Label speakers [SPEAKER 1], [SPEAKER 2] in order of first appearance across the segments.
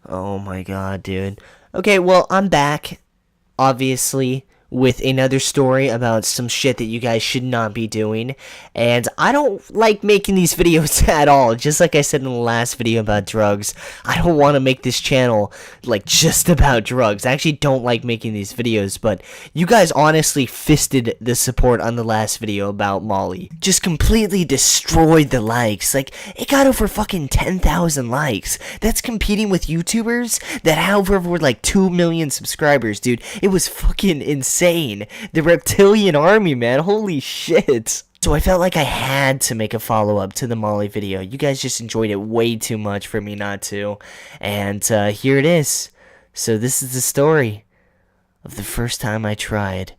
[SPEAKER 1] Oh my god, dude. Okay, well, I'm back, obviously, with another story about some shit that you guys should not be doing. And I don't like making these videos at all. Just like I said in the last video about drugs, I don't want to make this channel like just about drugs. I actually don't like making these videos, but you guys honestly fisted the support on the last video about Molly. Just completely destroyed the likes. Like, it got over fucking 10,000 likes. That's competing with YouTubers that have over like 2 million subscribers, dude. It was fucking insane. The reptilian army, man. Holy shit. So I felt like I had to make a follow-up to the Molly video. You guys just enjoyed it way too much for me not to. And here it is. So this is the story of the first time I tried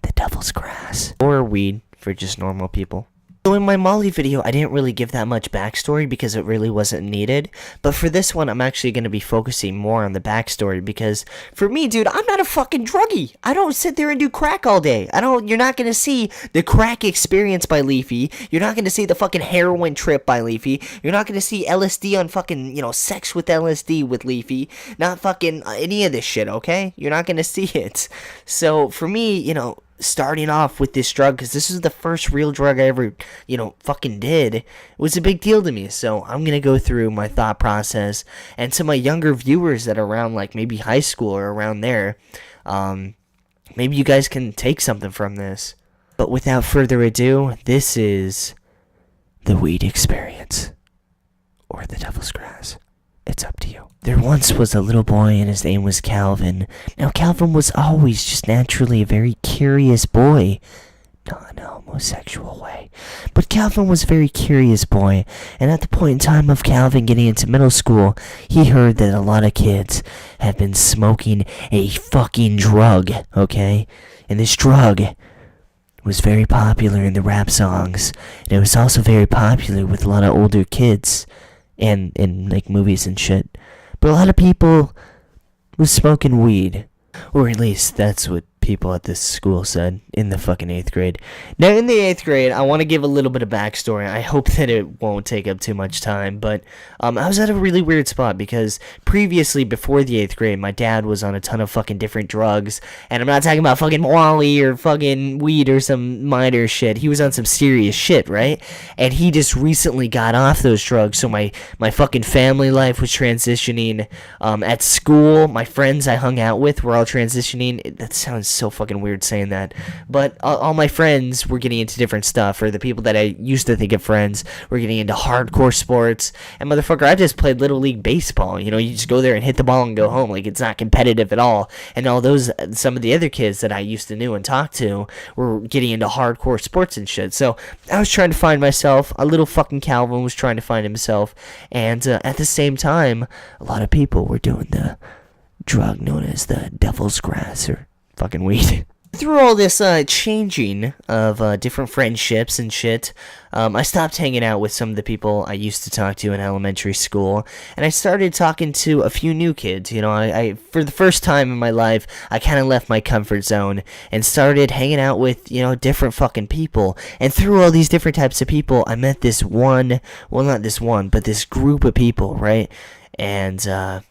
[SPEAKER 1] the devil's grass. Or weed for just normal people. So in my Molly video, I didn't really give that much backstory because it really wasn't needed. But for this one, I'm actually going to be focusing more on the backstory because for me, dude, I'm not a fucking druggie. I don't sit there and do crack all day. You're not going to see the crack experience by Leafy. You're not going to see the fucking heroin trip by Leafy. You're not going to see LSD on fucking, sex with LSD with Leafy. Not fucking any of this shit, okay? You're not going to see it. So for me, starting off with this drug, because this is the first real drug I ever, fucking did, it was a big deal to me. So I'm going to go through my thought process, and to my younger viewers that are around, like, maybe high school or around there, maybe you guys can take something from this. But without further ado, this is the weed experience, or the devil's grass. It's up to you. There once was a little boy and his name was Calvin. Now Calvin was always just naturally a very curious boy. Not in a homosexual way. But Calvin was a very curious boy, and at the point in time of Calvin getting into middle school, he heard that a lot of kids had been smoking a fucking drug, okay? And this drug was very popular in the rap songs, and it was also very popular with a lot of older kids. And in like movies and shit. But a lot of people was smoking weed. Or at least that's what people at this school said in the fucking 8th grade. Now in the 8th grade, I want to give a little bit of backstory. I hope that it won't take up too much time, but I was at a really weird spot because previously, before the 8th grade, my dad was on a ton of fucking different drugs, and I'm not talking about fucking Wally or fucking weed or some minor shit. He was on some serious shit, right? And he just recently got off those drugs, so my fucking family life was transitioning. At school, my friends I hung out with were all transitioning. That sounds so fucking weird saying that, but all my friends were getting into different stuff, or the people that I used to think of friends were getting into hardcore sports. And motherfucker, I just played Little League Baseball. You just go there and hit the ball and go home. Like, it's not competitive at all. And some of the other kids that I used to know and talk to were getting into hardcore sports and shit. So I was trying to find myself. A little fucking Calvin was trying to find himself, and at the same time, a lot of people were doing the drug known as the devil's grass, or fucking weed. Through all this changing of different friendships and shit, I stopped hanging out with some of the people I used to talk to in elementary school, and I started talking to a few new kids. I for the first time in my life, I kind of left my comfort zone and started hanging out with, different fucking people. And through all these different types of people, I met this one, well, not this one, but this group of people, right? And,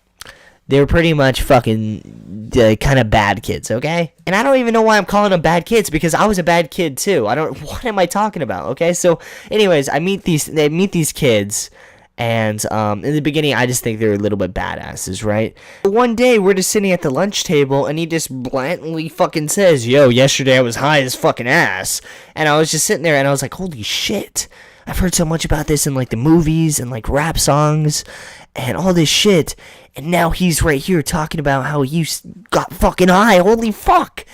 [SPEAKER 1] they were pretty much fucking kind of bad kids, okay? And I don't even know why I'm calling them bad kids, because I was a bad kid too. What am I talking about, okay? So, anyways, I meet these kids, and in the beginning, I just think they're a little bit badasses, right? But one day, we're just sitting at the lunch table, and he just blatantly fucking says, "Yo, yesterday I was high as fucking ass." And I was just sitting there, and I was like, holy shit. I've heard so much about this in, like, the movies and, like, rap songs and all this shit. And now he's right here talking about how you got fucking high. Holy fuck.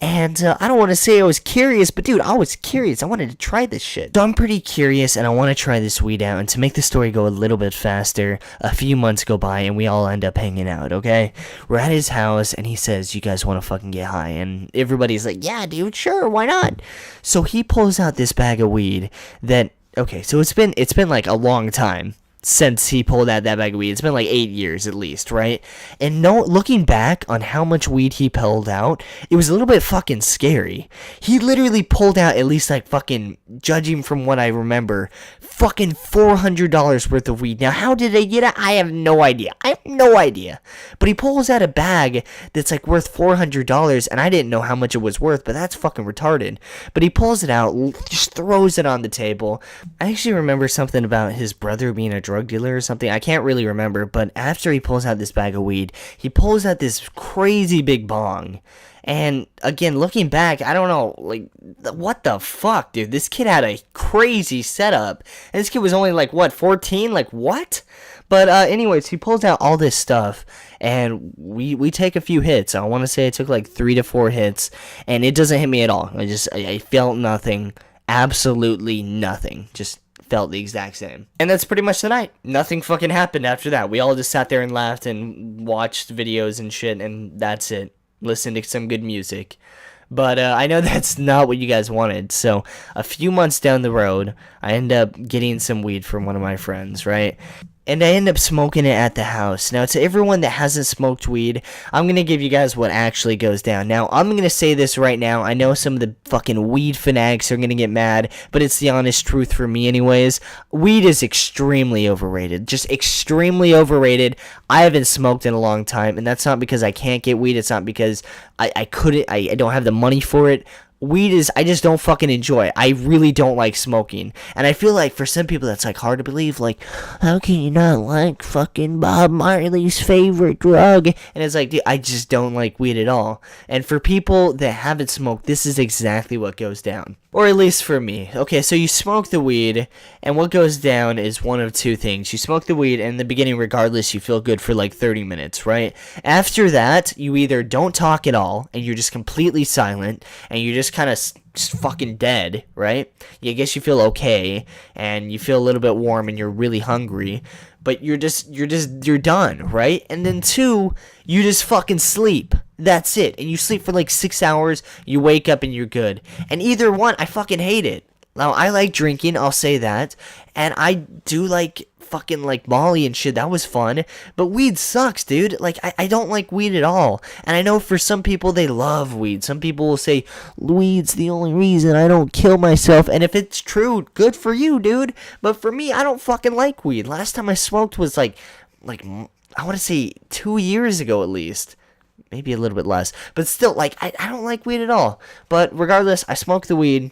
[SPEAKER 1] And I don't want to say I was curious, but dude, I was curious. I wanted to try this shit. So I'm pretty curious, and I want to try this weed out. And to make the story go a little bit faster, a few months go by, and we all end up hanging out, okay? We're at his house, and he says, "You guys want to fucking get high?" And everybody's like, "Yeah, dude, sure, why not?" So he pulls out this bag of weed that... Okay, so it's been like a long time since he pulled out that bag of weed. It's been like 8 years at least, right? And no, looking back on how much weed he pulled out, it was a little bit fucking scary. He literally pulled out at least like fucking, judging from what I remember, fucking $400 worth of weed. Now, how did they get it? I have no idea. But he pulls out a bag that's like worth $400, and I didn't know how much it was worth, but that's fucking retarded. But he pulls it out, just throws it on the table. I actually remember something about his brother being a drug dealer or something. I can't really remember, but after he pulls out this bag of weed, he pulls out this crazy big bong. And again, looking back, I don't know, like, what the fuck, dude? This kid had a crazy setup. And this kid was only like, what, 14? Like, what? But anyways, he pulls out all this stuff, and we take a few hits. I want to say it took like 3 to 4 hits, and it doesn't hit me at all. I felt nothing, absolutely nothing. Just felt the exact same. And that's pretty much the night. Nothing fucking happened after that. We all just sat there and laughed and watched videos and shit, and that's it. Listened to some good music. But I know that's not what you guys wanted. So a few months down the road, I end up getting some weed from one of my friends, right? And I end up smoking it at the house. Now, to everyone that hasn't smoked weed, I'm going to give you guys what actually goes down. Now, I'm going to say this right now. I know some of the fucking weed fanatics are going to get mad, but it's the honest truth for me anyways. Weed is extremely overrated. Just extremely overrated. I haven't smoked in a long time, and that's not because I can't get weed. It's not because I don't have the money for it. Weed is, I just don't fucking enjoy it. I really don't like smoking. And I feel like for some people that's like hard to believe. Like, how can you not like fucking Bob Marley's favorite drug? And it's like, dude, I just don't like weed at all. And for people that haven't smoked, this is exactly what goes down. Or at least for me. Okay, so you smoke the weed, and what goes down is one of two things. You smoke the weed, and in the beginning, regardless, you feel good for like 30 minutes, right? After that, you either don't talk at all, and you're just completely silent, and you're just kind of just fucking dead, right? I guess you feel okay, and you feel a little bit warm, and you're really hungry, but you're done, right? And then 2, you just fucking sleep. That's it. And you sleep for like 6 hours, you wake up and you're good. And either one, I fucking hate it. Now, I like drinking, I'll say that. And I do like fucking like Molly and shit. That was fun. But weed sucks, dude. Like, I don't like weed at all. And I know for some people, they love weed. Some people will say, weed's the only reason I don't kill myself. And if it's true, good for you, dude. But for me, I don't fucking like weed. Last time I smoked was like I want to say 2 years ago at least. Maybe a little bit less. But still, like, I don't like weed at all. But regardless, I smoke the weed.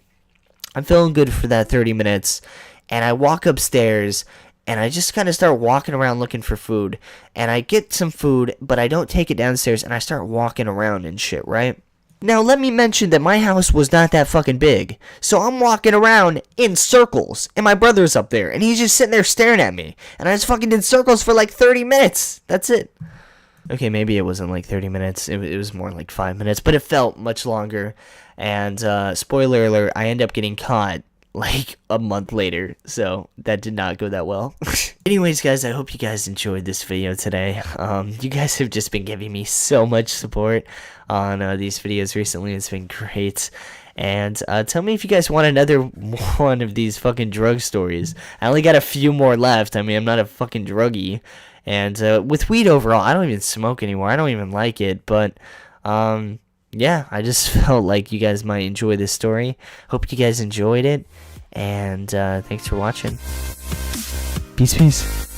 [SPEAKER 1] I'm feeling good for that 30 minutes. And I walk upstairs, and I just kind of start walking around looking for food. And I get some food, but I don't take it downstairs, and I start walking around and shit, right? Now, let me mention that my house was not that fucking big. So I'm walking around in circles, and my brother's up there, and he's just sitting there staring at me. And I just fucking did circles for like 30 minutes. That's it. Okay, maybe it wasn't like 30 minutes. It was more like 5 minutes, but it felt much longer. And spoiler alert, I end up getting caught like a month later, so that did not go that well. Anyways, guys, I hope you guys enjoyed this video today. You guys have just been giving me so much support on these videos recently. It's been great. And tell me if you guys want another one of these fucking drug stories. I only got a few more left. I mean, I'm not a fucking druggie. And with weed overall, I don't even smoke anymore. I don't even like it. But, yeah, I just felt like you guys might enjoy this story. Hope you guys enjoyed it. And thanks for watching. Peace, peace.